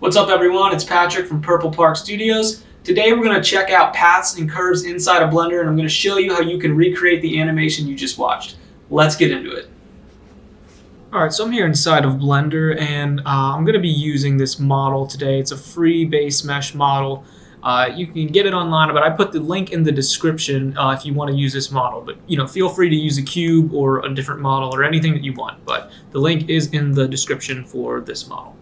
What's up everyone, it's Patrick from Purple Park Studios. Today we're going to check out paths and curves inside of Blender, and I'm going to show you how you can recreate the animation you just watched. Let's get into it. Alright, so I'm here inside of Blender, and I'm going to be using this model today. It's a free base mesh model. You can get it online, but I put the link in the description if you want to use this model. But feel free to use a cube or a different model or anything that you want. But the link is in the description for this model.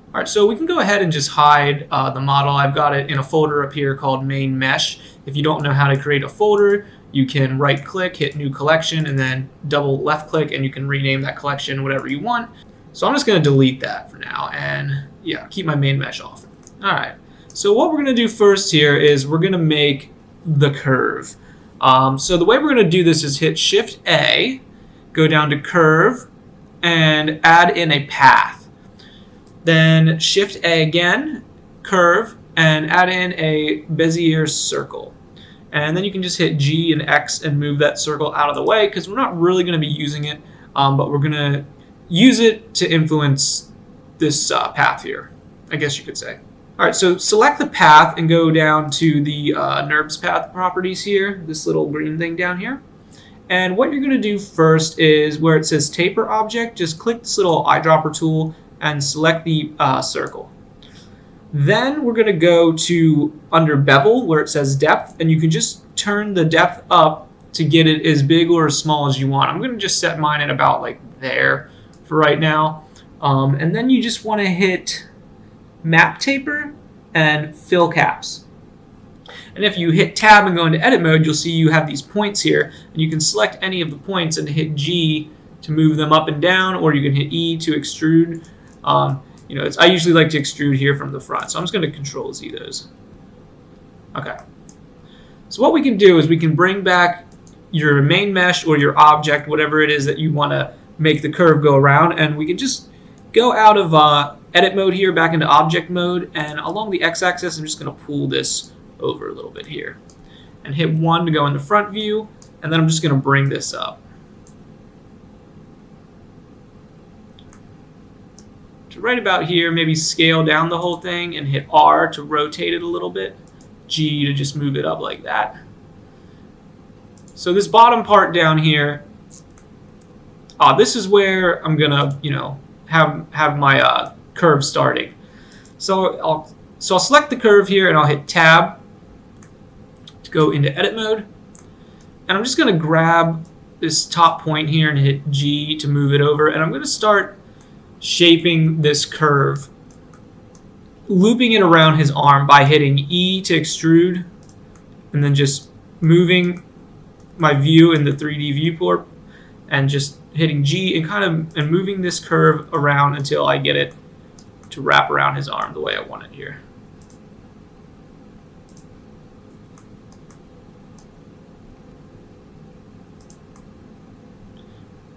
Alright, so we can go ahead and just hide the model. I've got it in a folder up here called Main Mesh. If you don't know how to create a folder, you can right click, hit New Collection, and then double left click, and you can rename that collection whatever you want. So I'm just going to delete that for now, and yeah, keep my main mesh off. Alright, so what we're going to do first here is we're going to make the curve. So the way we're going to do this is hit Shift A, go down to Curve, and add in a path. Then Shift A again, Curve, and add in a Bezier circle. And then you can just hit G and X and move that circle out of the way because we're not really going to be using it, but we're going to use it to influence this path here, I guess you could say. Alright, so select the path and go down to the Nurbs path properties here, this little green thing down here. And what you're going to do first is where it says Taper Object, just click this little eyedropper tool and select the circle. Then we're going to go to under Bevel where it says Depth, and you can just turn the depth up to get it as big or as small as you want. I'm going to just set mine at about like there for right now. And then you just want to hit Map Taper and Fill Caps. And if you hit Tab and go into Edit Mode, you'll see you have these points here, and you can select any of the points and hit G to move them up and down, or you can hit E to extrude. I usually like to extrude here from the front, so I'm just going to Control Z those. Okay. So what we can do is we can bring back your main mesh or your object, whatever it is that you want to make the curve go around, and we can just go out of edit mode here back into object mode, and along the x-axis I'm just going to pull this over a little bit here and hit 1 to go in the front view, and then I'm just going to bring this up to right about here, maybe scale down the whole thing and hit R to rotate it a little bit, G to just move it up like that. So this bottom part down here, this is where I'm gonna have my curve starting. So I'll select the curve here and I'll hit Tab to go into edit mode, and I'm just gonna grab this top point here and hit G to move it over, and I'm gonna start shaping this curve, looping it around his arm by hitting E to extrude, and then just moving my view in the 3D viewport and just hitting G and moving this curve around until I get it to wrap around his arm the way I want it here.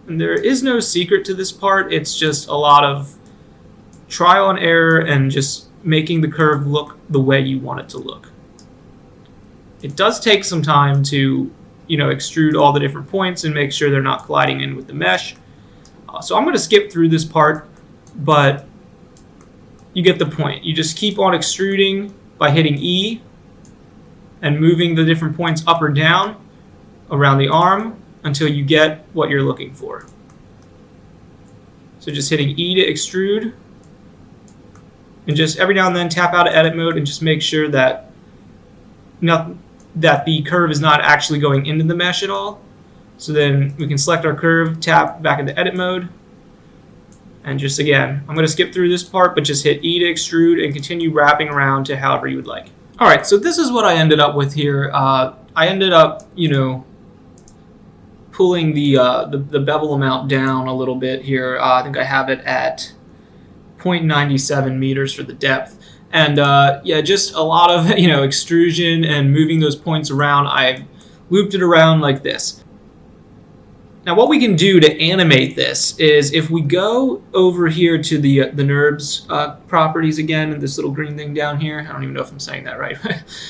And there is no secret to this part, it's just a lot of trial and error and just making the curve look the way you want it to look. It does take some time to extrude all the different points and make sure they're not colliding in with the mesh. So I'm going to skip through this part, but you get the point. You just keep on extruding by hitting E and moving the different points up or down around the arm until you get what you're looking for. So just hitting E to extrude, and just every now and then tap out of edit mode and just make sure that the curve is not actually going into the mesh at all. So then we can select our curve, tap back into edit mode, and just again, I'm going to skip through this part, but just hit E to extrude and continue wrapping around to however you would like. Alright, so this is what I ended up with here. I ended up, pulling the bevel amount down a little bit here. I think I have it at 0.97 meters for the depth. And yeah, just a lot of extrusion and moving those points around. I've looped it around like this. Now what we can do to animate this is if we go over here to the Nurbs properties again, and this little green thing down here, I don't even know if I'm saying that right.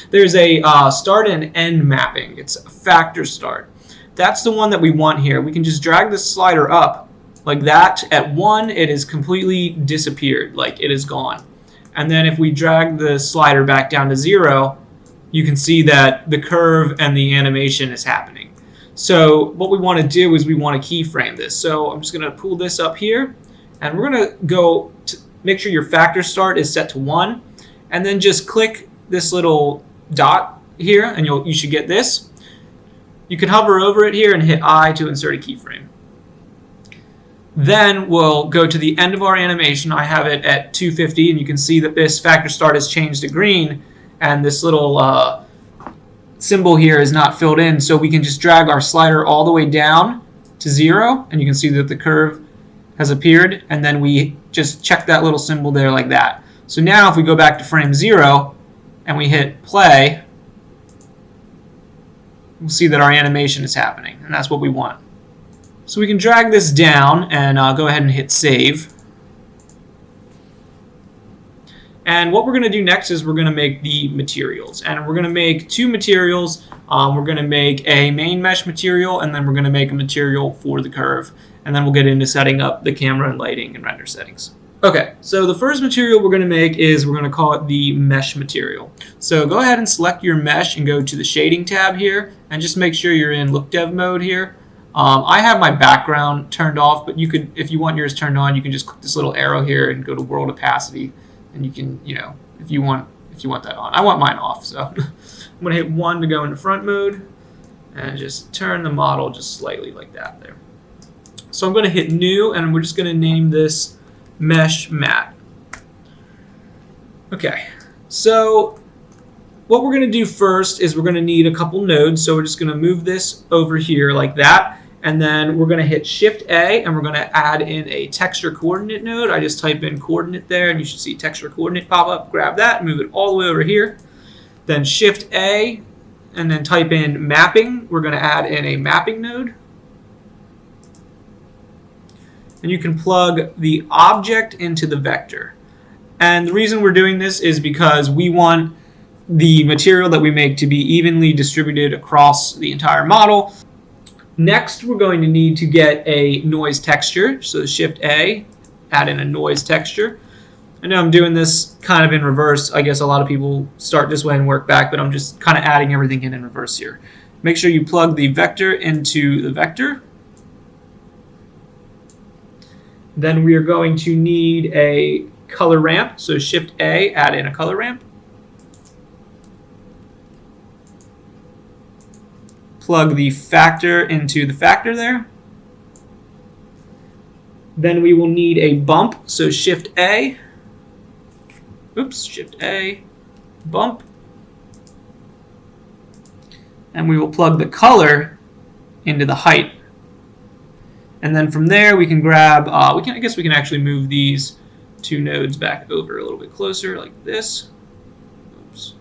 There's a start and end mapping. It's a factor start. That's the one that we want here. We can just drag this slider up like that. At 1, it is completely disappeared, like it is gone. And then if we drag the slider back down to 0, you can see that the curve and the animation is happening. So what we want to do is we want to keyframe this. So I'm just going to pull this up here, and we're going to go to make sure your factor start is set to 1, and then just click this little dot here, and you should get this. You can hover over it here and hit I to insert a keyframe. Then we'll go to the end of our animation. I have it at 250, and you can see that this factor start has changed to green, and this little symbol here is not filled in. So we can just drag our slider all the way down to 0, and you can see that the curve has appeared, and then we just check that little symbol there like that. So now if we go back to frame 0 and we hit play, we'll see that our animation is happening, and that's what we want. So we can drag this down and go ahead and hit save. And what we're going to do next is we're going to make the materials. And we're going to make 2 materials. We're going to make a main mesh material, and then we're going to make a material for the curve. And then we'll get into setting up the camera and lighting and render settings. Okay, so the first material we're going to make is we're going to call it the mesh material. So go ahead and select your mesh and go to the shading tab here, and just make sure you're in look dev mode here. I have my background turned off, but you could, if you want yours turned on, you can just click this little arrow here and go to world opacity, and you can, if you want that on. I want mine off, so I'm going to hit 1 to go into front mode, and just turn the model just slightly like that there. So I'm going to hit new, and we're just going to name this mesh matte. Okay, so what we're going to do first is we're going to need a couple nodes, so we're just going to move this over here like that, and then we're going to hit Shift A, and we're going to add in a texture coordinate node. I just type in coordinate there, and you should see texture coordinate pop up. Grab that, move it all the way over here. Then Shift A, and then type in mapping. We're going to add in a mapping node. And you can plug the object into the vector. And the reason we're doing this is because we want the material that we make to be evenly distributed across the entire model. Next, we're going to need to get a noise texture. So Shift A, add in a noise texture. I know I'm doing this kind of in reverse. I guess a lot of people start this way and work back, but I'm just kind of adding everything in reverse here. Make sure you plug the vector into the vector. Then we are going to need a color ramp. So Shift A, add in a color ramp. Plug the factor into the factor there. Then we will need a bump. So Shift A, Shift A, bump. And we will plug the color into the height. And then from there we can grab, I guess we can actually move these 2 nodes back over a little bit closer like this. Oops.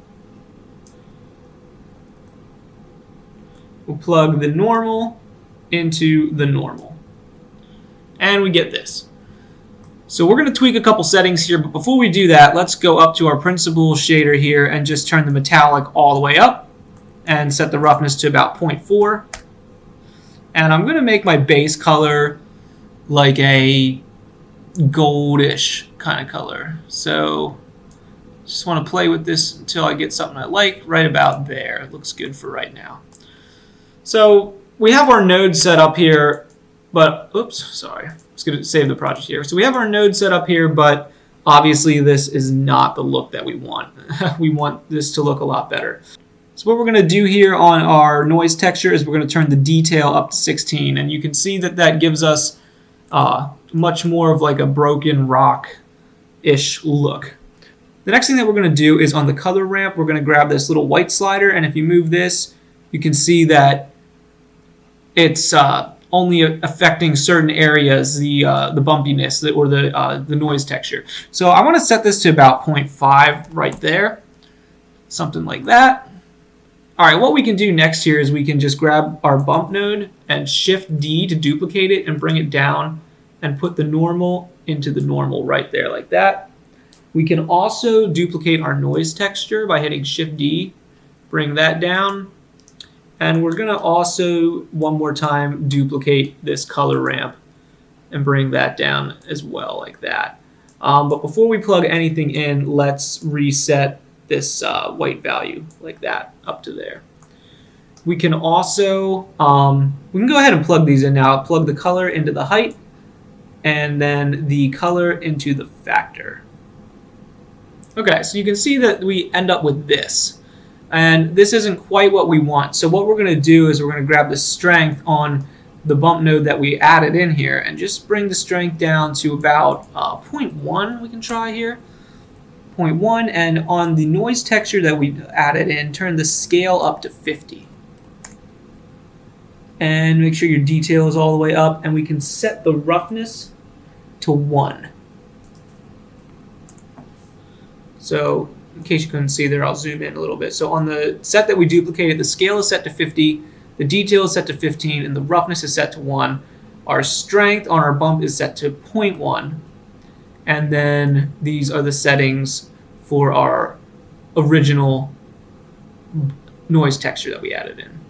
We'll plug the normal into the normal. And we get this. So we're going to tweak a couple settings here, but before we do that, let's go up to our principal shader here and just turn the metallic all the way up and set the roughness to about 0.4. And I'm going to make my base color like a goldish kind of color. So just want to play with this until I get something I like right about there. It looks good for right now. So we have our node set up here, but oops, sorry. I was going to save the project here. So we have our node set up here, but obviously this is not the look that we want. We want this to look a lot better. So what we're going to do here on our noise texture is we're going to turn the detail up to 16, and you can see that that gives us much more of like a broken rock-ish look. The next thing that we're going to do is on the color ramp, we're going to grab this little white slider, and if you move this, you can see that it's only affecting certain areas, the bumpiness or the noise texture. So I want to set this to about 0.5 right there, something like that. All right, what we can do next here is we can just grab our bump node and Shift D to duplicate it and bring it down and put the normal into the normal right there like that. We can also duplicate our noise texture by hitting Shift D, bring that down. And we're going to also, one more time, duplicate this color ramp and bring that down as well like that. But before we plug anything in, let's reset this white value like that up to there. We can also, we can go ahead and plug these in now. Plug the color into the height and then the color into the factor. Okay, so you can see that we end up with this. And this isn't quite what we want. So what we're going to do is we're going to grab the strength on the bump node that we added in here and just bring the strength down to about 0.1 we can try here. 0.1, and on the noise texture that we added in, turn the scale up to 50. And make sure your detail is all the way up, and we can set the roughness to 1. So in case you couldn't see there, I'll zoom in a little bit. So on the set that we duplicated, the scale is set to 50, the detail is set to 15, and the roughness is set to 1. Our strength on our bump is set to 0.1. And then these are the settings for our original noise texture that we added in.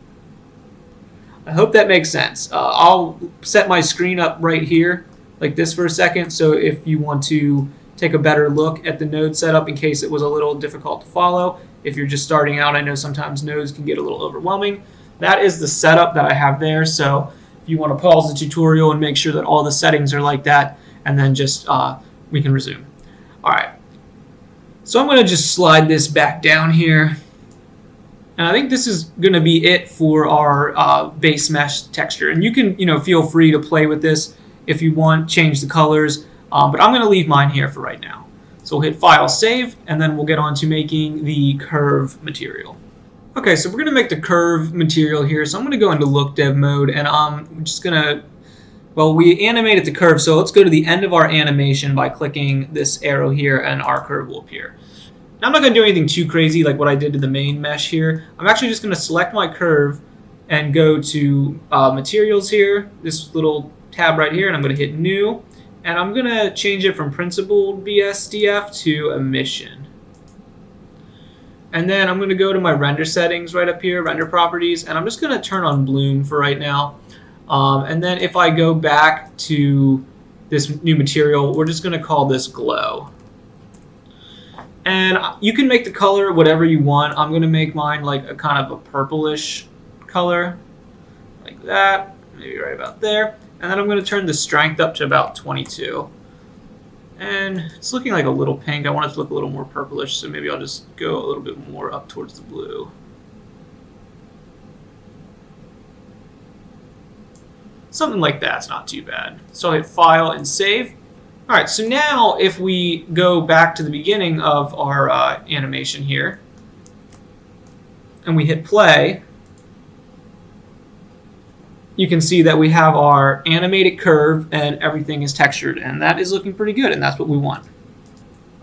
I hope that makes sense. I'll set my screen up right here like this for a second, so if you want to take a better look at the node setup in case it was a little difficult to follow. If you're just starting out, I know sometimes nodes can get a little overwhelming. That is the setup that I have there, so if you want to pause the tutorial and make sure that all the settings are like that, and then just we can resume. All right, so I'm going to just slide this back down here, and I think this is going to be it for our base mesh texture. And you can, feel free to play with this if you want, change the colors. But I'm going to leave mine here for right now. So we'll hit File, Save, and then we'll get on to making the curve material. Okay, so we're going to make the curve material here. So I'm going to go into Look Dev mode, and I'm just going to, we animated the curve, so let's go to the end of our animation by clicking this arrow here, and our curve will appear. Now I'm not going to do anything too crazy like what I did to the main mesh here. I'm actually just going to select my curve and go to Materials here, this little tab right here, and I'm going to hit New. And I'm going to change it from Principled BSDF to Emission. And then I'm going to go to my render settings right up here, render properties, and I'm just going to turn on bloom for right now. And then if I go back to this new material, we're just going to call this glow. And you can make the color whatever you want. I'm going to make mine like a kind of a purplish color, like that, maybe right about there. And then I'm going to turn the strength up to about 22. And it's looking like a little pink. I want it to look a little more purplish, so maybe I'll just go a little bit more up towards the blue. Something like that's not too bad. So I'll hit File and Save. All right, so now if we go back to the beginning of our animation here, and we hit play, you can see that we have our animated curve and everything is textured, and that is looking pretty good, and that's what we want.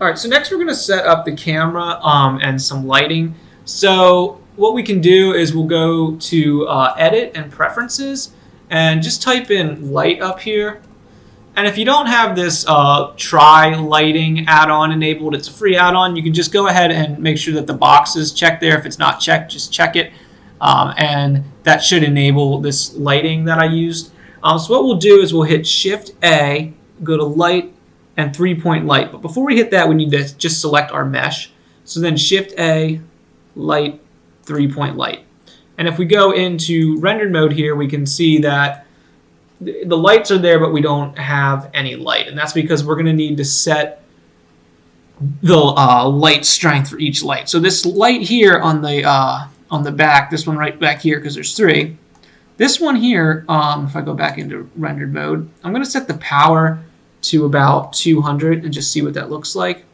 All right, so next we're going to set up the camera and some lighting. So what we can do is we'll go to Edit and Preferences and just type in Light up here. And if you don't have this Try Lighting add-on enabled, it's a free add-on. You can just go ahead and make sure that the box is checked there. If it's not checked, just check it. And that should enable this lighting that I used. So what we'll do is we'll hit Shift A, go to Light, and 3-point light. But before we hit that, we need to just select our mesh. So then Shift A, Light, 3-point light. And if we go into rendered mode here, we can see that the lights are there, but we don't have any light. And that's because we're going to need to set the light strength for each light. So this light here on the back, this one right back here, because there's 3. This one here, if I go back into rendered mode, I'm going to set the power to about 200 and just see what that looks like.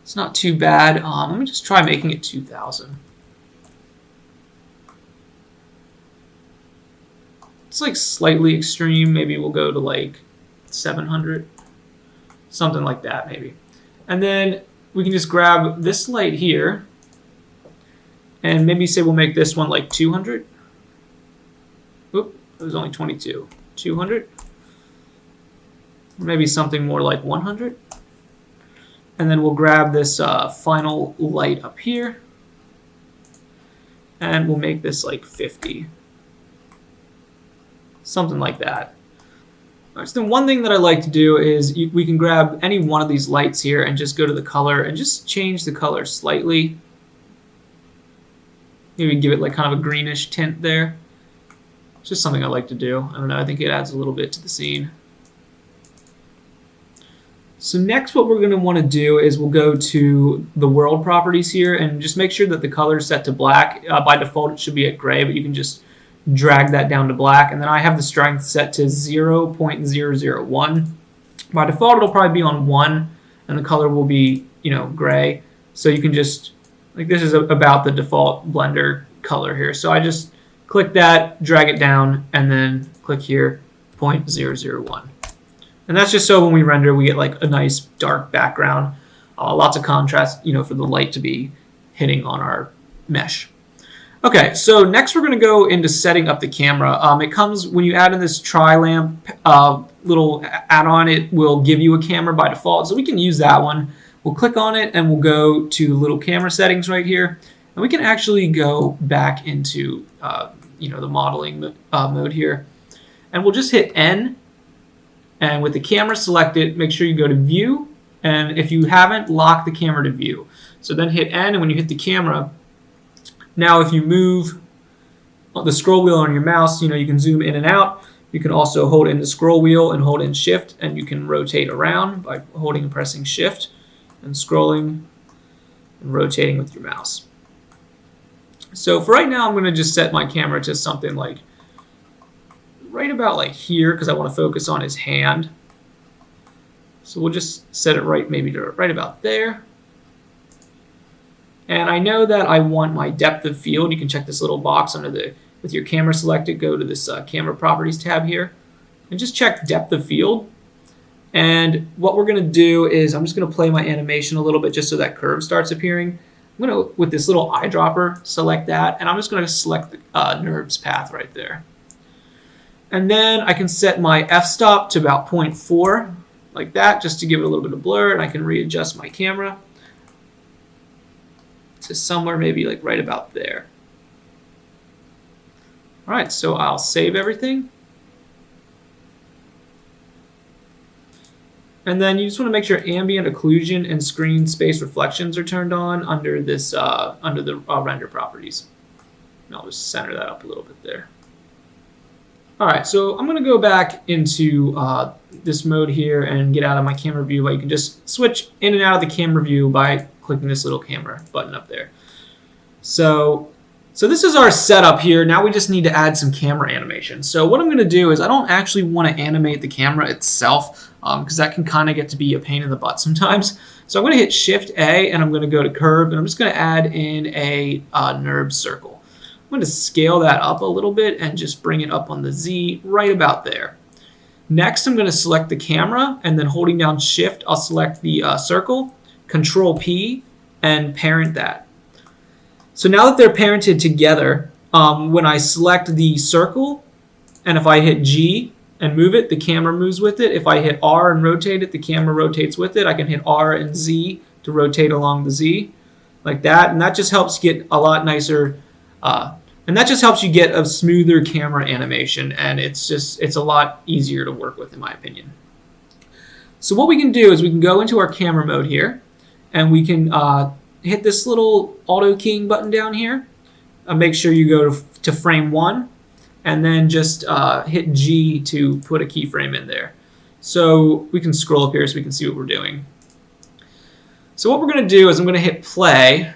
It's not too bad. Let me just try making it 2000. It's like slightly extreme. Maybe we'll go to like 700. Something like that maybe. And then we can just grab this light here and maybe say we'll make this one like 200. Oop, it was only 22. 200. Or maybe something more like 100. And then we'll grab this final light up here and we'll make this like 50. Something like that. All right, so then one thing that I like to do is we can grab any one of these lights here and just go to the color and just change the color slightly. Maybe give it like kind of a greenish tint there. It's just something I like to do. I don't know, I think it adds a little bit to the scene. So next what we're going to want to do is we'll go to the world properties here and just make sure that the color is set to black. By default it should be at gray, but you can just drag that down to black. And then I have the strength set to 0.001. By default it'll probably be on 1 and the color will be, gray. So you can just, like, this is about the default Blender color here. So I just click that, drag it down, and then click here, 0.001. And that's just so when we render, we get like a nice dark background, lots of contrast, for the light to be hitting on our mesh. Okay, so next we're going to go into setting up the camera. It comes when you add in this tri-lamp little add-on, it will give you a camera by default. So we can use that one. We'll click on it and we'll go to the little camera settings right here. And we can actually go back into the modeling mode here. And we'll just hit N. And with the camera selected, make sure you go to View. And if you haven't, lock the camera to View. So then hit N, and when you hit the camera, now if you move the scroll wheel on your mouse, you can zoom in and out. You can also hold in the scroll wheel and hold in Shift, and you can rotate around by holding and pressing Shift and scrolling and rotating with your mouse. So for right now, I'm going to just set my camera to something like right about like here, because I want to focus on his hand. So we'll just set it maybe to right about there. And I know that I want my depth of field. You can check this little box with your camera selected, go to this camera properties tab here, and just check depth of field. And what we're going to do is I'm just going to play my animation a little bit just so that curve starts appearing. I'm going to, with this little eyedropper, select that, and I'm just going to select the Nurbs path right there. And then I can set my f-stop to about 0.4, like that, just to give it a little bit of blur, and I can readjust my camera to somewhere maybe like right about there. All right, so I'll save everything. And then you just want to make sure ambient occlusion and screen space reflections are turned on under this under the render properties. And I'll just center that up a little bit there. All right, so I'm going to go back into this mode here and get out of my camera view. But you can just switch in and out of the camera view by clicking this little camera button up there. So this is our setup here. Now we just need to add some camera animation. So what I'm going to do is I don't actually want to animate the camera itself because that can kind of get to be a pain in the butt sometimes. So I'm going to hit Shift A and I'm going to go to Curve, and I'm just going to add in a Nurbs circle. I'm going to scale that up a little bit and just bring it up on the Z right about there. Next, I'm going to select the camera, and then holding down Shift, I'll select the circle, Control P, and parent that. So now that they're parented together, when I select the circle, and if I hit G and move it, the camera moves with it. If I hit R and rotate it, the camera rotates with it. I can hit R and Z to rotate along the Z, like that, and that just helps get a lot nicer. And that just helps you get a smoother camera animation, and it's a lot easier to work with, in my opinion. So what we can do is we can go into our camera mode here, and we can hit this little auto keying button down here. Make sure you go to frame 1, and then just hit G to put a keyframe in there. So we can scroll up here so we can see what we're doing. So what we're going to do is I'm going to hit play.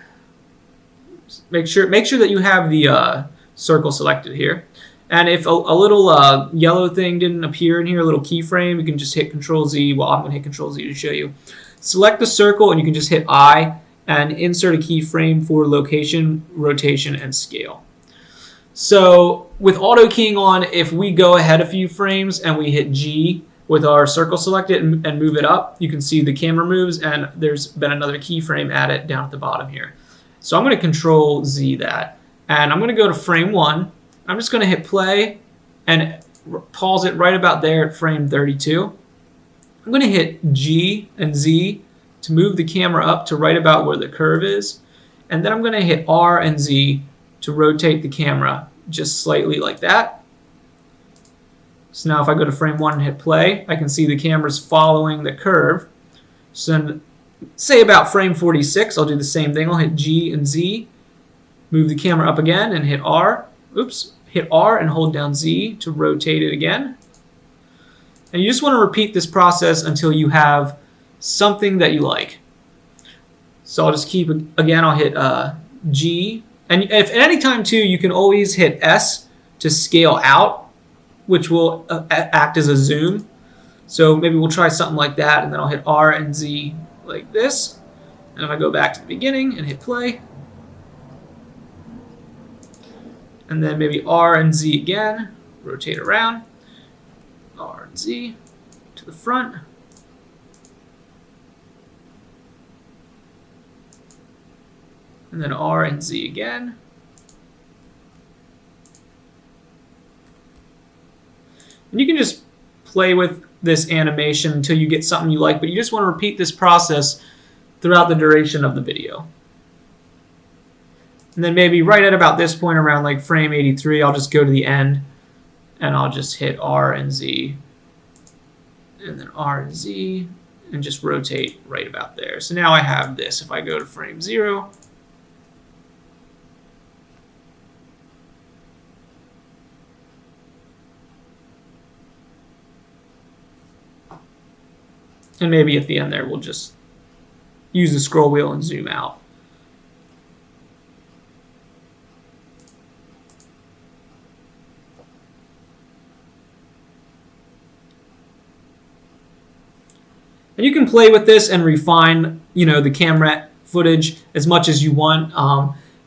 Make sure that you have the circle selected here. And if a little yellow thing didn't appear in here, a little keyframe, you can just hit Control Z. Well, I'm going to hit Control Z to show you. Select the circle, and you can just hit I and insert a keyframe for location, rotation, and scale. So with auto keying on, if we go ahead a few frames and we hit G with our circle selected and move it up, you can see the camera moves, and there's been another keyframe added down at the bottom here. So I'm going to Control Z that, and I'm going to go to frame 1. I'm just going to hit play and pause it right about there at frame 32. I'm going to hit G and Z to move the camera up to right about where the curve is, and then I'm going to hit R and Z to rotate the camera just slightly like that. So now if I go to frame 1 and hit play, I can see the camera's following the curve. So then, say about frame 46, I'll do the same thing. I'll hit G and Z, move the camera up again and hit R. Oops, hit R and hold down Z to rotate it again. And you just want to repeat this process until you have something that you like. So I'll just keep, again, I'll hit G. And if at any time too, you can always hit S to scale out, which will act as a zoom. So maybe we'll try something like that, and then I'll hit R and Z like this. And if I go back to the beginning and hit play, and then maybe R and Z again, rotate around, R and Z to the front. And then R and Z again. And you can just play with this animation until you get something you like, but you just want to repeat this process throughout the duration of the video. And then maybe right at about this point, around like frame 83, I'll just go to the end and I'll just hit R and Z, and then R and Z, and just rotate right about there. So now I have this. If I go to frame 0, and maybe at the end there, we'll just use the scroll wheel and zoom out. And you can play with this and refine, the camera footage as much as you want.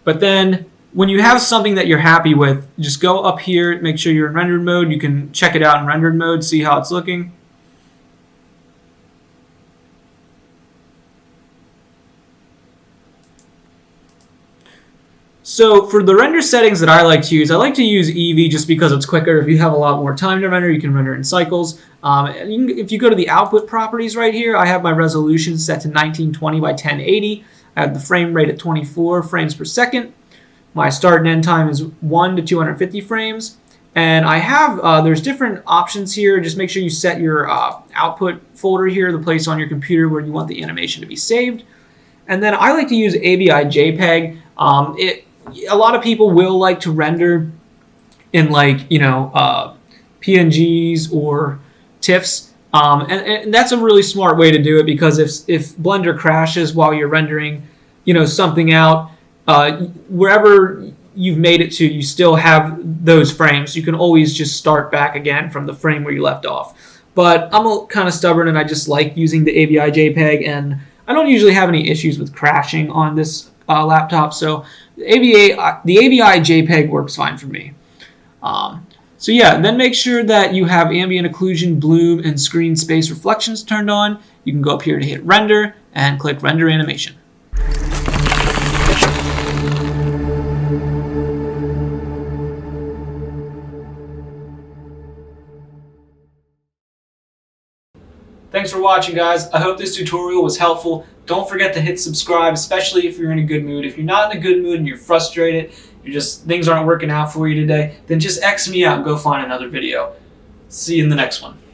But then when you have something that you're happy with, just go up here, make sure you're in rendered mode. You can check it out in rendered mode, see how it's looking. So for the render settings that I like to use Eevee just because it's quicker. If you have a lot more time to render, you can render in cycles. If you go to the output properties right here, I have my resolution set to 1920 by 1080. I have the frame rate at 24 frames per second. My start and end time is 1 to 250 frames. And I have, there's different options here. Just make sure you set your output folder here, the place on your computer where you want the animation to be saved. And then I like to use AVI JPEG. A lot of people will like to render in PNGs or TIFFs, and that's a really smart way to do it, because if Blender crashes while you're rendering, something out, wherever you've made it to, you still have those frames. You can always just start back again from the frame where you left off. But I'm kind of stubborn, and I just like using the AVI JPEG, and I don't usually have any issues with crashing on this laptop, so the AVI JPEG works fine for me. So yeah, then make sure that you have ambient occlusion, bloom, and screen space reflections turned on. You can go up here to hit render and click render animation. Thanks for watching, guys. I hope this tutorial was helpful. Don't forget to hit subscribe, especially if you're in a good mood. If you're not in a good mood and you're frustrated, things aren't working out for you today, then just X me out and go find another video. See you in the next one.